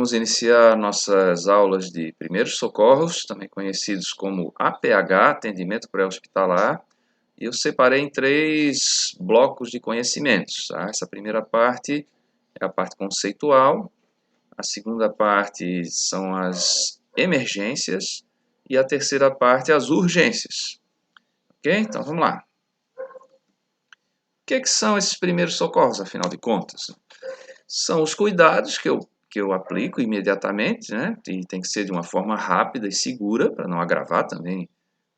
vamos iniciar nossas aulas de primeiros socorros, também conhecidos como APH, atendimento pré-hospitalar. E eu separei em 3 blocos de conhecimentos. Tá? Essa primeira parte é a parte conceitual, a segunda parte são as emergências e a terceira parte as urgências. Ok? Então vamos lá. O que são esses primeiros socorros, afinal de contas? São os cuidados que eu aplico imediatamente, né? E tem que ser de uma forma rápida e segura, para não agravar também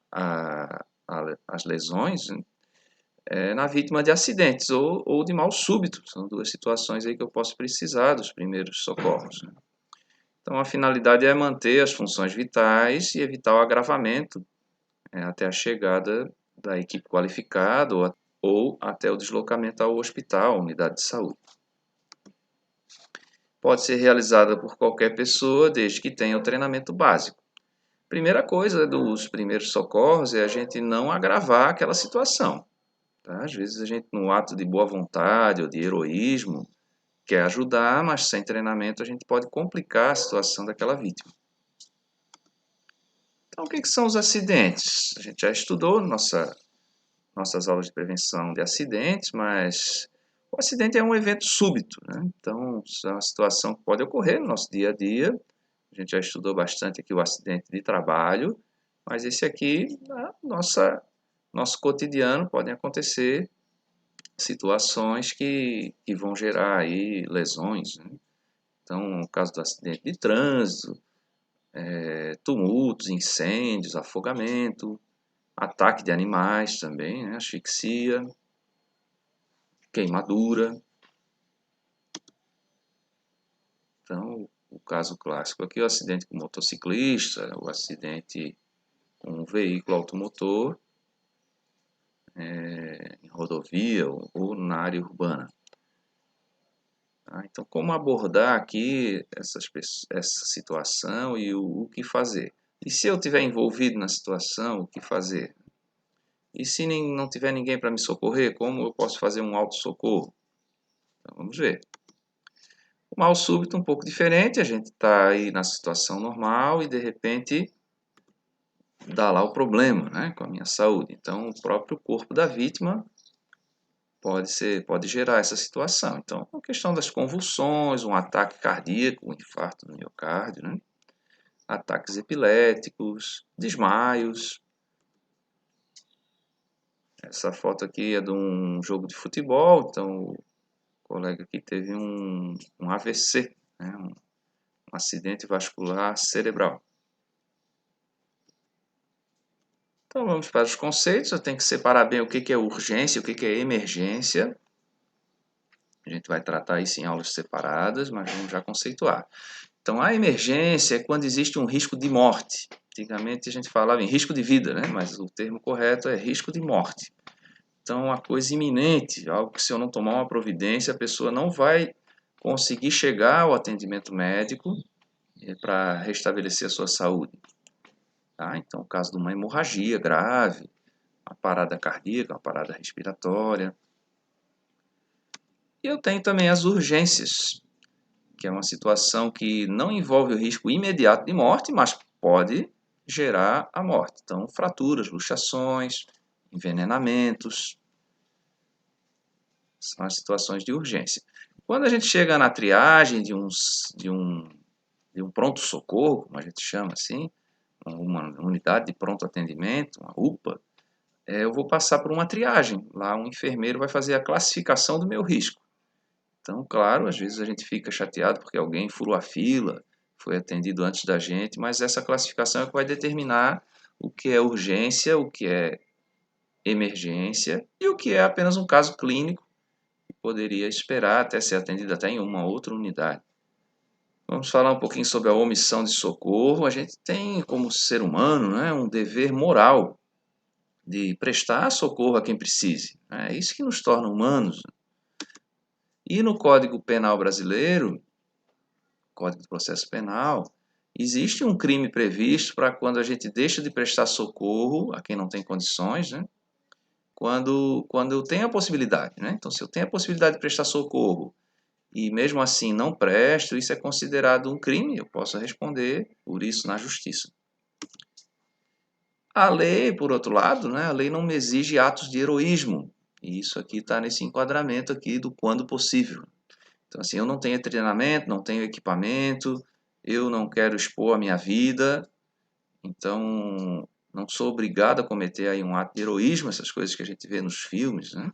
as lesões, né? Na vítima de acidentes ou de mal súbito. São 2 situações aí que eu posso precisar dos primeiros socorros, né? Então, a finalidade é manter as funções vitais e evitar o agravamento até a chegada da equipe qualificada ou até o deslocamento ao hospital, unidade de saúde. Pode ser realizada por qualquer pessoa, desde que tenha o treinamento básico. Primeira coisa dos primeiros socorros é a gente não agravar aquela situação. Tá? Às vezes a gente, no ato de boa vontade ou de heroísmo, quer ajudar, mas sem treinamento a gente pode complicar a situação daquela vítima. Então, o que são os acidentes? A gente já estudou nossas aulas de prevenção de acidentes, mas o acidente é um evento súbito, né? Então, é uma situação que pode ocorrer no nosso dia a dia. A gente já estudou bastante aqui o acidente de trabalho, mas esse aqui, nosso cotidiano, podem acontecer situações que vão gerar aí lesões, né? Então, no caso do acidente de trânsito, tumultos, incêndios, afogamento, ataque de animais também, né? Asfixia, queimadura. Então, o caso clássico aqui é o acidente com motociclista, o acidente com um veículo automotor em rodovia ou na área urbana. Tá? Então, como abordar aqui essa situação e o que fazer? E se eu estiver envolvido na situação, o que fazer? E se não tiver ninguém para me socorrer, como eu posso fazer um auto-socorro? Então, vamos ver. O mal súbito é um pouco diferente, a gente está aí na situação normal e de repente dá lá o problema, né, com a minha saúde. Então, o próprio corpo da vítima pode gerar essa situação. Então, a questão das convulsões, um ataque cardíaco, um infarto no miocárdio, né? Ataques epiléticos, desmaios. Essa foto aqui é de um jogo de futebol, então o colega aqui teve um AVC, né? Um acidente vascular cerebral. Então vamos para os conceitos, eu tenho que separar bem o que é urgência e o que é emergência. A gente vai tratar isso em aulas separadas, mas vamos já conceituar. Então, a emergência é quando existe um risco de morte. Antigamente a gente falava em risco de vida, né? Mas o termo correto é risco de morte. Então, uma coisa iminente, algo que se eu não tomar uma providência, a pessoa não vai conseguir chegar ao atendimento médico para restabelecer a sua saúde. Tá? Então, o caso de uma hemorragia grave, uma parada cardíaca, uma parada respiratória. E eu tenho também as urgências, que é uma situação que não envolve o risco imediato de morte, mas pode gerar a morte. Então, fraturas, luxações, envenenamentos, são as situações de urgência. Quando a gente chega na triagem de um pronto-socorro, como a gente chama assim, uma unidade de pronto atendimento, uma UPA, eu vou passar por uma triagem. Lá um enfermeiro vai fazer a classificação do meu risco. Então, claro, às vezes a gente fica chateado porque alguém furou a fila, foi atendido antes da gente, mas essa classificação é que vai determinar o que é urgência, o que é emergência e o que é apenas um caso clínico que poderia esperar até ser atendido até em uma outra unidade. Vamos falar um pouquinho sobre a omissão de socorro. A gente tem, como ser humano, né, um dever moral de prestar socorro a quem precise. É isso que nos torna humanos. E no Código Penal brasileiro, Código de Processo Penal, existe um crime previsto para quando a gente deixa de prestar socorro a quem não tem condições, né? Quando eu tenho a possibilidade, né? Então, se eu tenho a possibilidade de prestar socorro e mesmo assim não presto, isso é considerado um crime, eu posso responder por isso na justiça. A lei, por outro lado, né, a lei não me exige atos de heroísmo, e isso aqui está nesse enquadramento aqui do quando possível. Então, assim, eu não tenho treinamento, não tenho equipamento, eu não quero expor a minha vida, então não sou obrigado a cometer aí um ato de heroísmo, essas coisas que a gente vê nos filmes, né?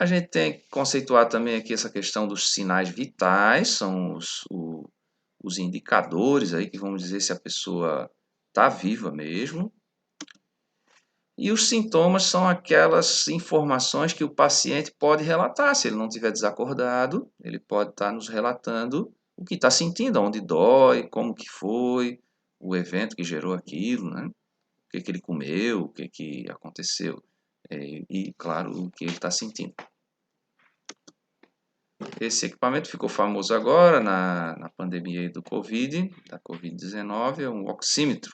A gente tem que conceituar também aqui essa questão dos sinais vitais, são os indicadores aí que vamos dizer se a pessoa está viva mesmo. E os sintomas são aquelas informações que o paciente pode relatar. Se ele não estiver desacordado, ele pode estar nos relatando o que está sentindo, onde dói, como que foi, o evento que gerou aquilo, né? O que ele comeu, o que aconteceu. E, claro, o que ele está sentindo. Esse equipamento ficou famoso agora na pandemia do Covid, da Covid-19, é um oxímetro.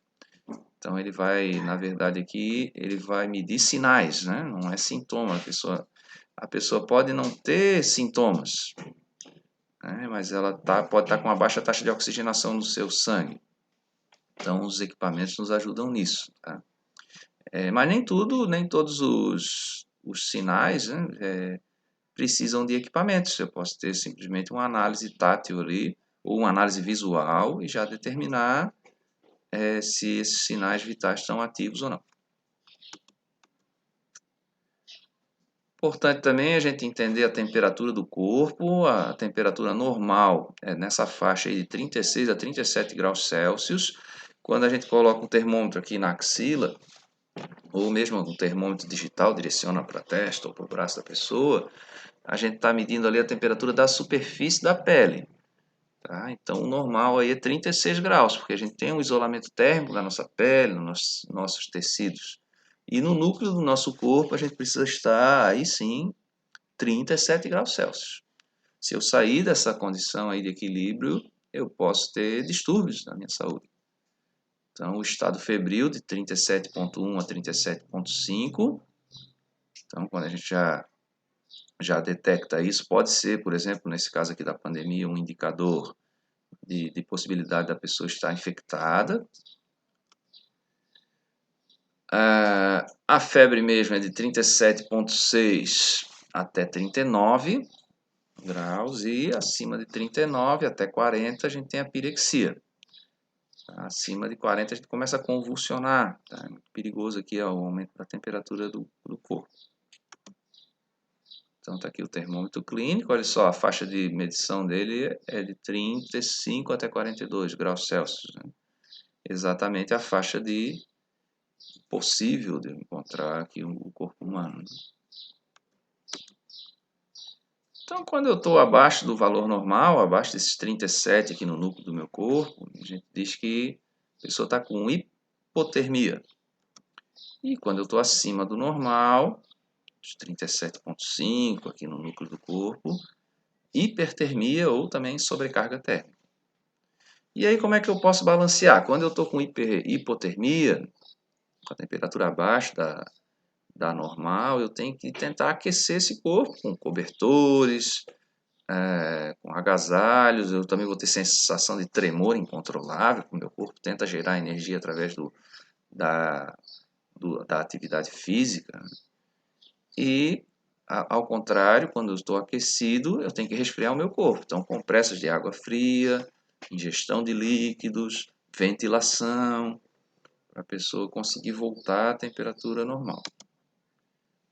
Então ele vai, na verdade aqui, ele vai medir sinais, né? Não é sintoma. A pessoa pode não ter sintomas, né? Mas ela pode estar com uma baixa taxa de oxigenação no seu sangue. Então os equipamentos nos ajudam nisso, tá? Mas nem todos os sinais, né, precisam de equipamentos. Eu posso ter simplesmente uma análise tátil ali, ou uma análise visual e já determinar se esses sinais vitais estão ativos ou não. Importante também a gente entender a temperatura do corpo, a temperatura normal é nessa faixa aí de 36 a 37 graus Celsius. Quando a gente coloca um termômetro aqui na axila, ou mesmo um termômetro digital, direciona para a testa ou para o braço da pessoa, a gente está medindo ali a temperatura da superfície da pele. Tá? Então, o normal aí é 36 graus, porque a gente tem um isolamento térmico da nossa pele, nos nossos tecidos. E no núcleo do nosso corpo, a gente precisa estar, aí sim, 37 graus Celsius. Se eu sair dessa condição aí de equilíbrio, eu posso ter distúrbios na minha saúde. Então, o estado febril de 37,1 a 37,5. Então, quando a gente já detecta isso, pode ser, por exemplo, nesse caso aqui da pandemia, um indicador de possibilidade da pessoa estar infectada. A febre mesmo é de 37,6 até 39 graus e acima de 39 até 40 a gente tem a pirexia. Acima de 40 a gente começa a convulsionar. Tá? É muito perigoso aqui o aumento da temperatura do corpo. Então está aqui o termômetro clínico, olha só, a faixa de medição dele é de 35 até 42 graus Celsius. Né? Exatamente a faixa de possível de encontrar aqui o corpo humano. Então, quando eu estou abaixo do valor normal, abaixo desses 37 aqui no núcleo do meu corpo, a gente diz que a pessoa está com hipotermia. E quando eu estou acima do normal, 37,5 aqui no núcleo do corpo, hipertermia ou também sobrecarga térmica. E aí como é que eu posso balancear? Quando eu estou com hipotermia, com a temperatura abaixo da normal, eu tenho que tentar aquecer esse corpo com cobertores, com agasalhos. Eu também vou ter sensação de tremor incontrolável, porque o meu corpo tenta gerar energia através da, da atividade física. E, ao contrário, quando eu estou aquecido, eu tenho que resfriar o meu corpo. Então, compressas de água fria, ingestão de líquidos, ventilação, para a pessoa conseguir voltar à temperatura normal.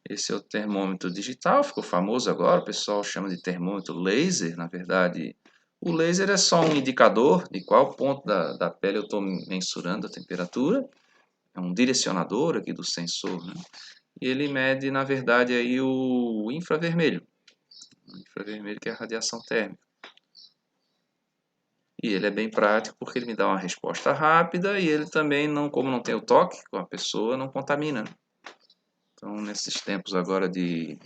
Esse é o termômetro digital, ficou famoso agora, o pessoal chama de termômetro laser. Na verdade, o laser é só um indicador de qual ponto da pele eu estou mensurando a temperatura. É um direcionador aqui do sensor, né? E ele mede, na verdade, aí o infravermelho. O infravermelho que é a radiação térmica. E ele é bem prático porque ele me dá uma resposta rápida e ele também, não, como não tem o toque com a pessoa, não contamina. Então, nesses tempos agora de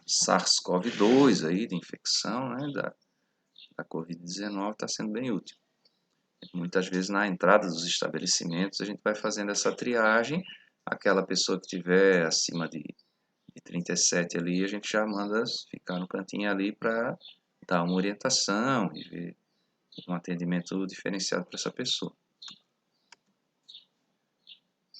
SARS-CoV-2, aí, de infecção, né, da Covid-19, está sendo bem útil. Muitas vezes na entrada dos estabelecimentos a gente vai fazendo essa triagem, aquela pessoa que tiver acima de 37 ali, a gente já manda ficar no cantinho ali para dar uma orientação e ver um atendimento diferenciado para essa pessoa.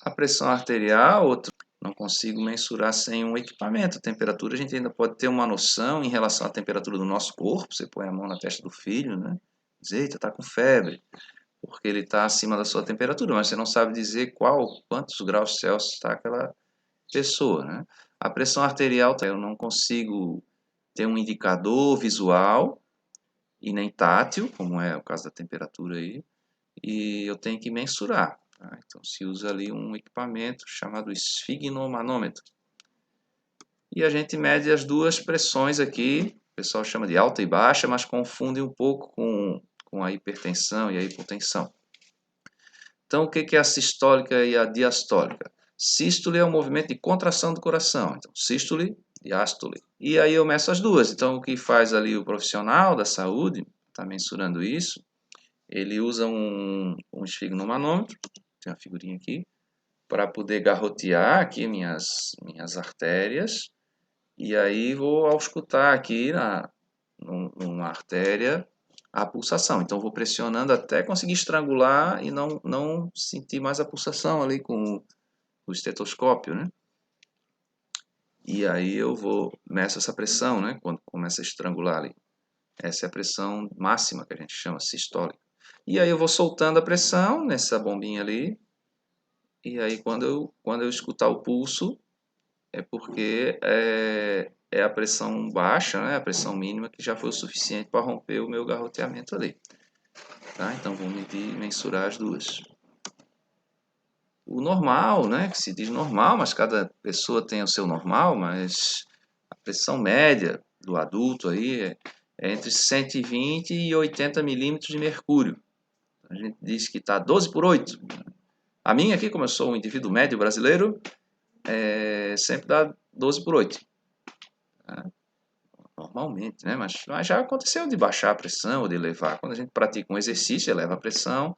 A pressão arterial, não consigo mensurar sem um equipamento. A temperatura a gente ainda pode ter uma noção em relação à temperatura do nosso corpo. Você põe a mão na testa do filho, né? Diz, eita, está com febre, porque ele está acima da sua temperatura, mas você não sabe dizer quantos graus Celsius está aquela pessoa, né? A pressão arterial, eu não consigo ter um indicador visual e nem tátil, como é o caso da temperatura aí, e eu tenho que mensurar. Tá? Então se usa ali um equipamento chamado esfigmomanômetro. E a gente mede as duas pressões aqui, o pessoal chama de alta e baixa, mas confunde um pouco com a hipertensão e a hipotensão. Então o que é a sistólica e a diastólica? Sístole é o movimento de contração do coração, então sístole, diástole. E aí eu meço as duas, então o que faz ali o profissional da saúde, está mensurando isso, ele usa um esfigmomanômetro, tem uma figurinha aqui, para poder garrotear aqui minhas artérias, e aí vou auscultar aqui numa artéria a pulsação. Então vou pressionando até conseguir estrangular e não sentir mais a pulsação ali com o estetoscópio, né? E aí eu meço essa pressão, né? Quando começa a estrangular ali. Essa é a pressão máxima que a gente chama sistólica. E aí eu vou soltando a pressão nessa bombinha ali. E aí quando eu escutar o pulso, é porque é a pressão baixa, né? A pressão mínima que já foi o suficiente para romper o meu garroteamento ali. Tá? Então vou mensurar as duas. O normal, né? Que se diz normal, mas cada pessoa tem o seu normal, mas a pressão média do adulto aí é entre 120 e 80 milímetros de mercúrio. A gente diz que está 12 por 8. A minha aqui, como eu sou um indivíduo médio brasileiro, sempre dá 12 por 8. Tá? Normalmente, né? Mas já aconteceu de baixar a pressão ou de elevar. Quando a gente pratica um exercício, eleva a pressão.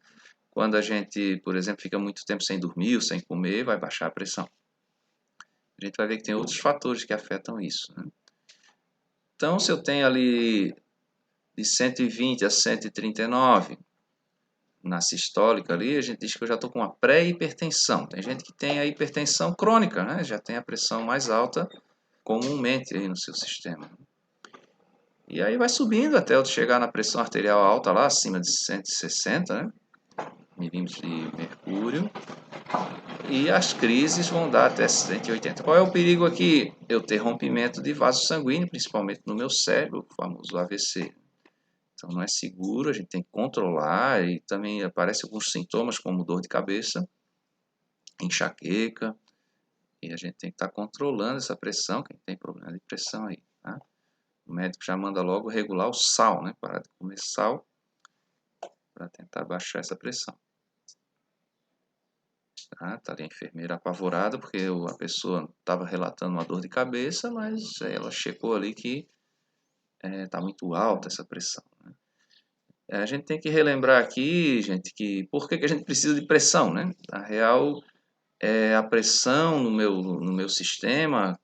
Quando a gente, por exemplo, fica muito tempo sem dormir ou sem comer, vai baixar a pressão. A gente vai ver que tem outros fatores que afetam isso, né? Então, se eu tenho ali de 120 a 139 na sistólica ali, a gente diz que eu já estou com uma pré-hipertensão. Tem gente que tem a hipertensão crônica, né? Já tem a pressão mais alta comumente aí no seu sistema. E aí vai subindo até eu chegar na pressão arterial alta lá, acima de 160, né? Milímetros de mercúrio. E as crises vão dar até 180. Qual é o perigo aqui? Eu ter rompimento de vaso sanguíneo, principalmente no meu cérebro, o famoso AVC. Então não é seguro, a gente tem que controlar e também aparecem alguns sintomas como dor de cabeça, enxaqueca, e a gente tem que estar controlando essa pressão, quem tem problema de pressão aí. Tá? O médico já manda logo regular o sal, né? Parar de comer sal para tentar baixar essa pressão. Tá ali a enfermeira apavorada porque a pessoa estava relatando uma dor de cabeça, mas ela checou ali que está muito alta essa pressão. Né? A gente tem que relembrar aqui, gente, que por que a gente precisa de pressão, né? Na real, a pressão no meu sistema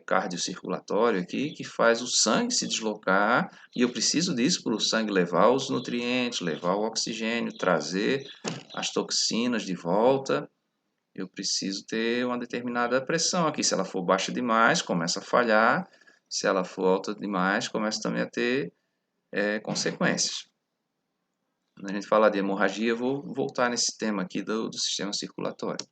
cardiocirculatório aqui que faz o sangue se deslocar e eu preciso disso para o sangue levar os nutrientes, levar o oxigênio, trazer as toxinas de volta. Eu preciso ter uma determinada pressão aqui. Se ela for baixa demais, começa a falhar. Se ela for alta demais, começa também a ter consequências. Quando a gente falar de hemorragia, eu vou voltar nesse tema aqui do sistema circulatório.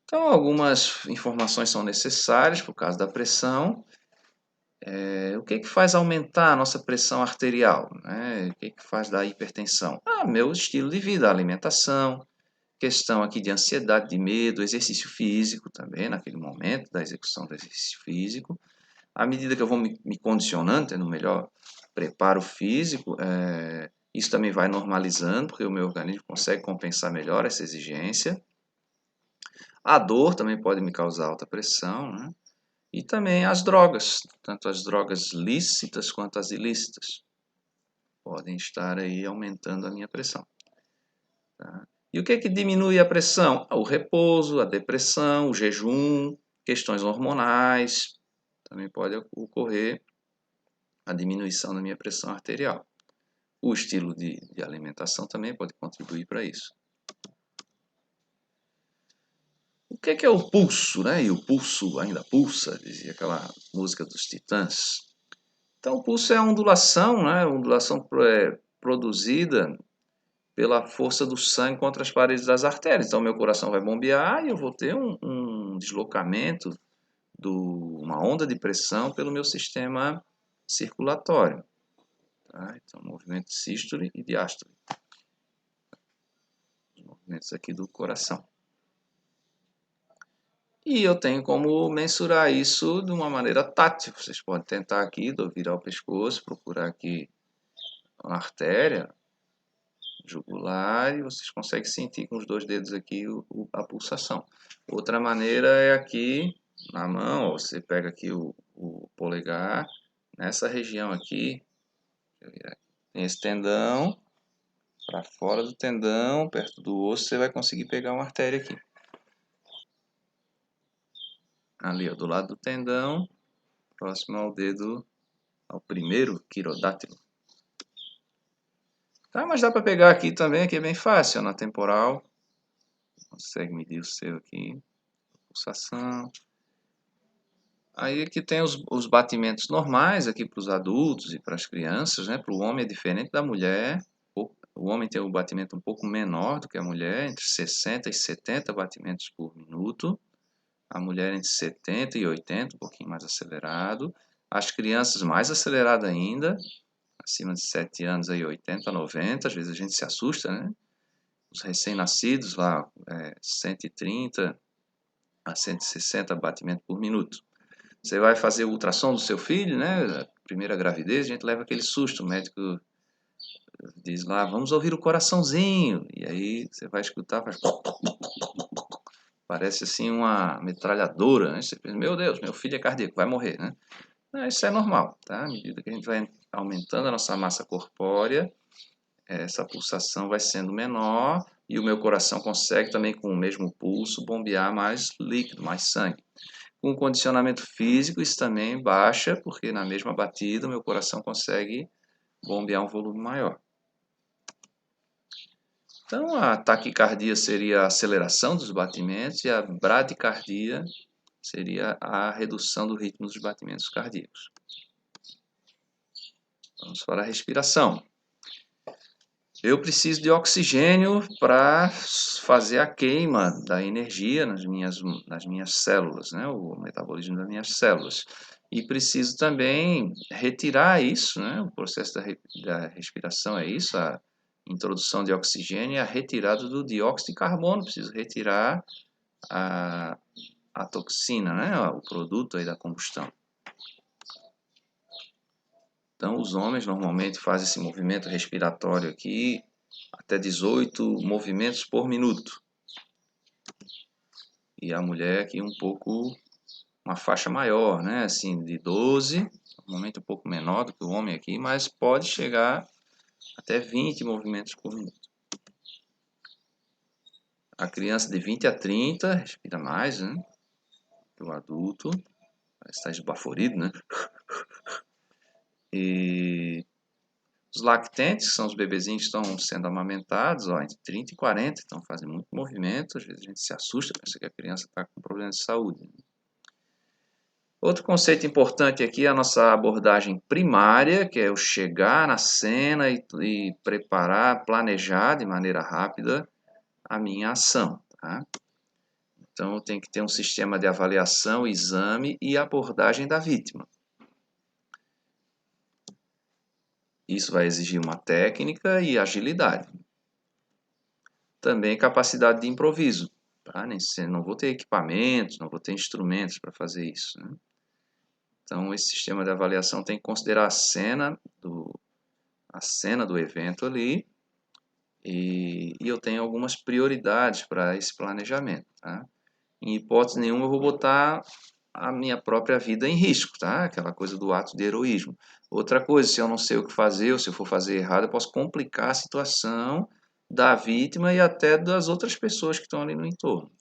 Então, algumas informações são necessárias por causa da pressão. O que faz aumentar a nossa pressão arterial? Né? O que faz dar hipertensão? Meu estilo de vida, a alimentação, questão aqui de ansiedade, de medo, exercício físico também, naquele momento da execução do exercício físico. À medida que eu vou me condicionando, tendo um melhor preparo físico, isso também vai normalizando, porque o meu organismo consegue compensar melhor essa exigência. A dor também pode me causar alta pressão, né? E também as drogas, tanto as drogas lícitas quanto as ilícitas, podem estar aí aumentando a minha pressão. Tá? E o que diminui a pressão? O repouso, a depressão, o jejum, Questões hormonais, também pode ocorrer a diminuição da minha pressão arterial. O estilo de alimentação também pode contribuir para isso. O que é o pulso, né? E o pulso ainda pulsa, dizia aquela música dos Titãs. Então, o pulso é a ondulação, né? A ondulação produzida pela força do sangue contra as paredes das artérias. Então, meu coração vai bombear e eu vou ter um deslocamento, uma onda de pressão pelo meu sistema circulatório. Tá? Então, movimento de sístole e diástole. Os movimentos aqui do coração. E eu tenho como mensurar isso de uma maneira tátil. Vocês podem tentar aqui, virar o pescoço, procurar aqui uma artéria jugular e vocês conseguem sentir com os dois dedos aqui a pulsação. Outra maneira é aqui na mão, ó, você pega aqui o polegar, nessa região aqui, tem esse tendão, para fora do tendão, perto do osso, você vai conseguir pegar uma artéria aqui. Ali, ó, do lado do tendão, próximo ao dedo, ao primeiro quirodátilo. Tá, mas dá para pegar aqui também, aqui é bem fácil, ó, na temporal. Consegue medir o seu aqui, pulsação. Aí aqui tem os batimentos normais aqui para os adultos e para as crianças, né? Para o homem é diferente da mulher. O homem tem um batimento um pouco menor do que a mulher, entre 60 e 70 batimentos por minuto. A mulher entre 70 e 80, um pouquinho mais acelerado. As crianças mais acelerado ainda, acima de 7 anos aí 80, 90. Às vezes a gente se assusta, né? Os recém-nascidos lá, 130 a 160 batimentos por minuto. Você vai fazer o ultrassom do seu filho, né? Primeira gravidez, a gente leva aquele susto. O médico diz lá, vamos ouvir o coraçãozinho. E aí você vai escutar, faz... parece assim uma metralhadora, né? Você pensa, meu Deus, meu filho é cardíaco, vai morrer, né? Não, isso é normal, tá? À medida que a gente vai aumentando a nossa massa corpórea, essa pulsação vai sendo menor e o meu coração consegue também, com o mesmo pulso, bombear mais líquido, mais sangue. Com o condicionamento físico, isso também baixa, porque na mesma batida o meu coração consegue bombear um volume maior. Então, a taquicardia seria a aceleração dos batimentos e a bradicardia seria a redução do ritmo dos batimentos cardíacos. Vamos para a respiração. Eu preciso de oxigênio para fazer a queima da energia nas minhas células, né? O metabolismo das minhas células. E preciso também retirar isso, né? O processo da respiração é isso, a introdução de oxigênio e a retirada do dióxido de carbono. Preciso retirar a toxina, né? O produto aí da combustão. Então, os homens normalmente fazem esse movimento respiratório aqui, até 18 movimentos por minuto. E a mulher aqui um pouco, uma faixa maior, né? Assim, de 12, normalmente um pouco menor do que o homem aqui, mas pode chegar até 20 movimentos por minuto. A criança de 20 a 30 respira mais, né? O adulto está esbaforido, né? E os lactentes, que são os bebezinhos que estão sendo amamentados, ó, entre 30 e 40, então fazem muito movimento, às vezes a gente se assusta, pensa que a criança está com problema de saúde. Outro conceito importante aqui é a nossa abordagem primária, que é o chegar na cena e preparar, planejar de maneira rápida a minha ação. Tá? Então, eu tenho que ter um sistema de avaliação, exame e abordagem da vítima. Isso vai exigir uma técnica e agilidade. Também capacidade de improviso. Tá? Não vou ter equipamentos, não vou ter instrumentos para fazer isso. Né? Então, esse sistema de avaliação tem que considerar a cena do evento ali e eu tenho algumas prioridades para esse planejamento. Tá? Em hipótese nenhuma, eu vou botar a minha própria vida em risco, tá? Aquela coisa do ato de heroísmo. Outra coisa, se eu não sei o que fazer ou se eu for fazer errado, eu posso complicar a situação da vítima e até das outras pessoas que estão ali no entorno.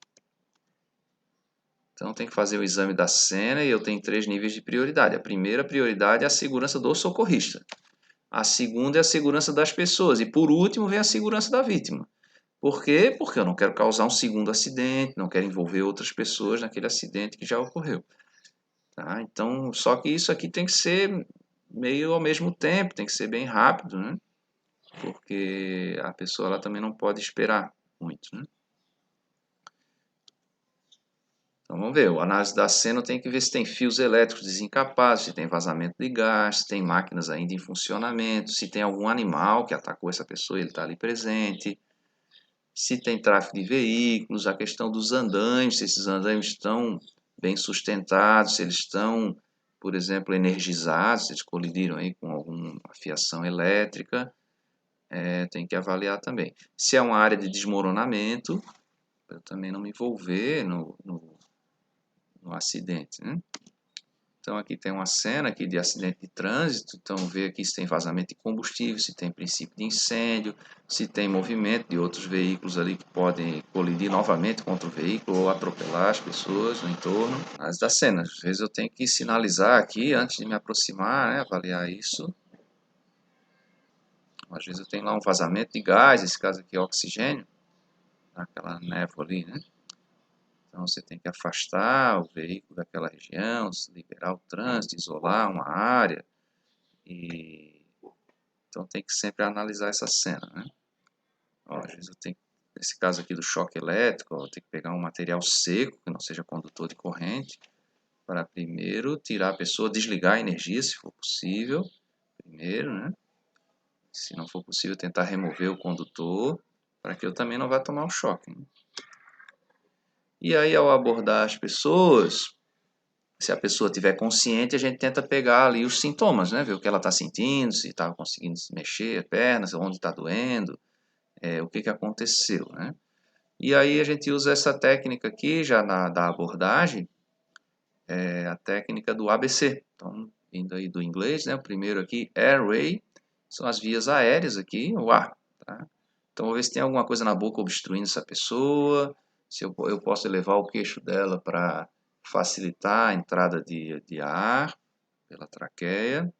Então tem que fazer o exame da cena e eu tenho 3 níveis de prioridade. A primeira prioridade é a segurança do socorrista. A segunda é a segurança das pessoas. E por último vem a segurança da vítima. Por quê? Porque eu não quero causar um segundo acidente, não quero envolver outras pessoas naquele acidente que já ocorreu. Tá? Então, só que isso aqui tem que ser meio ao mesmo tempo, tem que ser bem rápido, né? Porque a pessoa ela também não pode esperar muito, né? Então vamos ver, a análise da cena tem que ver se tem fios elétricos desencapados, se tem vazamento de gás, se tem máquinas ainda em funcionamento, se tem algum animal que atacou essa pessoa e ele está ali presente, se tem tráfego de veículos, a questão dos andaimes, se esses andaimes estão bem sustentados, se eles estão, por exemplo, energizados, se eles colidiram aí com alguma fiação elétrica, tem que avaliar também. Se é uma área de desmoronamento, eu também não me envolver no acidente, né? Então aqui tem uma cena aqui de acidente de trânsito, então vê aqui se tem vazamento de combustível, se tem princípio de incêndio, se tem movimento de outros veículos ali que podem colidir novamente contra o veículo ou atropelar as pessoas no entorno. Mas da cena, às vezes eu tenho que sinalizar aqui antes de me aproximar, né, avaliar isso. Às vezes eu tenho lá um vazamento de gás, esse caso aqui é oxigênio, aquela névoa ali, né? Então você tem que afastar o veículo daquela região, liberar o trânsito, isolar uma área. Então tem que sempre analisar essa cena, né? Ó, às vezes eu tenho, nesse caso aqui do choque elétrico, eu tenho que pegar um material seco, que não seja condutor de corrente, para primeiro tirar a pessoa, desligar a energia, se for possível, primeiro, né? Se não for possível, tentar remover o condutor, para que eu também não vá tomar o choque, né? E aí, ao abordar as pessoas, se a pessoa estiver consciente, a gente tenta pegar ali os sintomas, né? Ver o que ela está sentindo, se está conseguindo se mexer, a perna, onde está doendo, o que aconteceu, né? E aí a gente usa essa técnica aqui, já da abordagem, a técnica do ABC. Então, vindo aí do inglês, né? O primeiro aqui, airway, são as vias aéreas aqui, o ar, tá? Então, vou ver se tem alguma coisa na boca obstruindo essa pessoa, se eu posso elevar o queixo dela para facilitar a entrada de ar pela traqueia.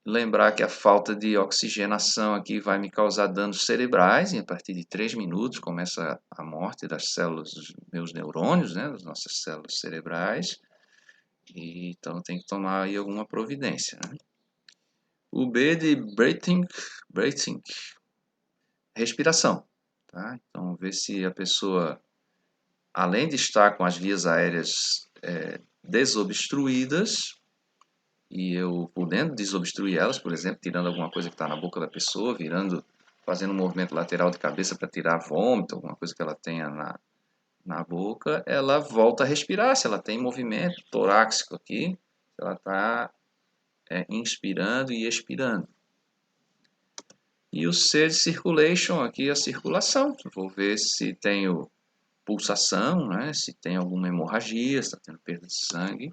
Lembrar que a falta de oxigenação aqui vai me causar danos cerebrais, e a partir de 3 minutos começa a morte das células dos meus neurônios, né, das nossas células cerebrais, e então tem que tomar aí alguma providência, né? O B de breathing, respiração, tá? Então ver se a pessoa, além de estar com as vias aéreas desobstruídas, e eu podendo desobstruir elas, por exemplo, tirando alguma coisa que está na boca da pessoa, fazendo um movimento lateral de cabeça para tirar vômito, alguma coisa que ela tenha na boca, ela volta a respirar, se ela tem movimento torácico aqui, ela está inspirando e expirando. E o C de circulation aqui, a circulação, vou ver se tenho pulsação, né? Se tem alguma hemorragia, se está tendo perda de sangue.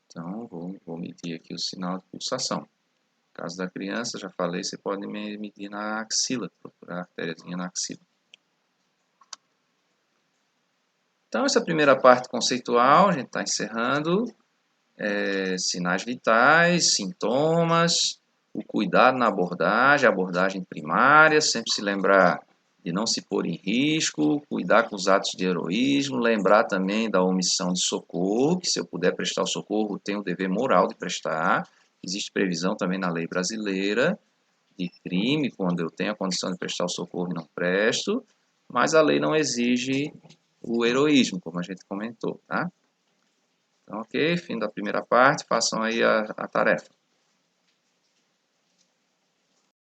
Então, vou medir aqui o sinal de pulsação. No caso da criança, já falei, você pode medir na axila, procurar a artériazinha na axila. Então, essa primeira parte conceitual, a gente está encerrando. Sinais vitais, sintomas, o cuidado na abordagem, a abordagem primária, sempre se lembrar de não se pôr em risco, cuidar com os atos de heroísmo, lembrar também da omissão de socorro, que se eu puder prestar o socorro, tenho o dever moral de prestar. Existe previsão também na lei brasileira de crime, quando eu tenho a condição de prestar o socorro e não presto, mas a lei não exige o heroísmo, como a gente comentou, tá? Então, ok, fim da primeira parte, façam aí a tarefa.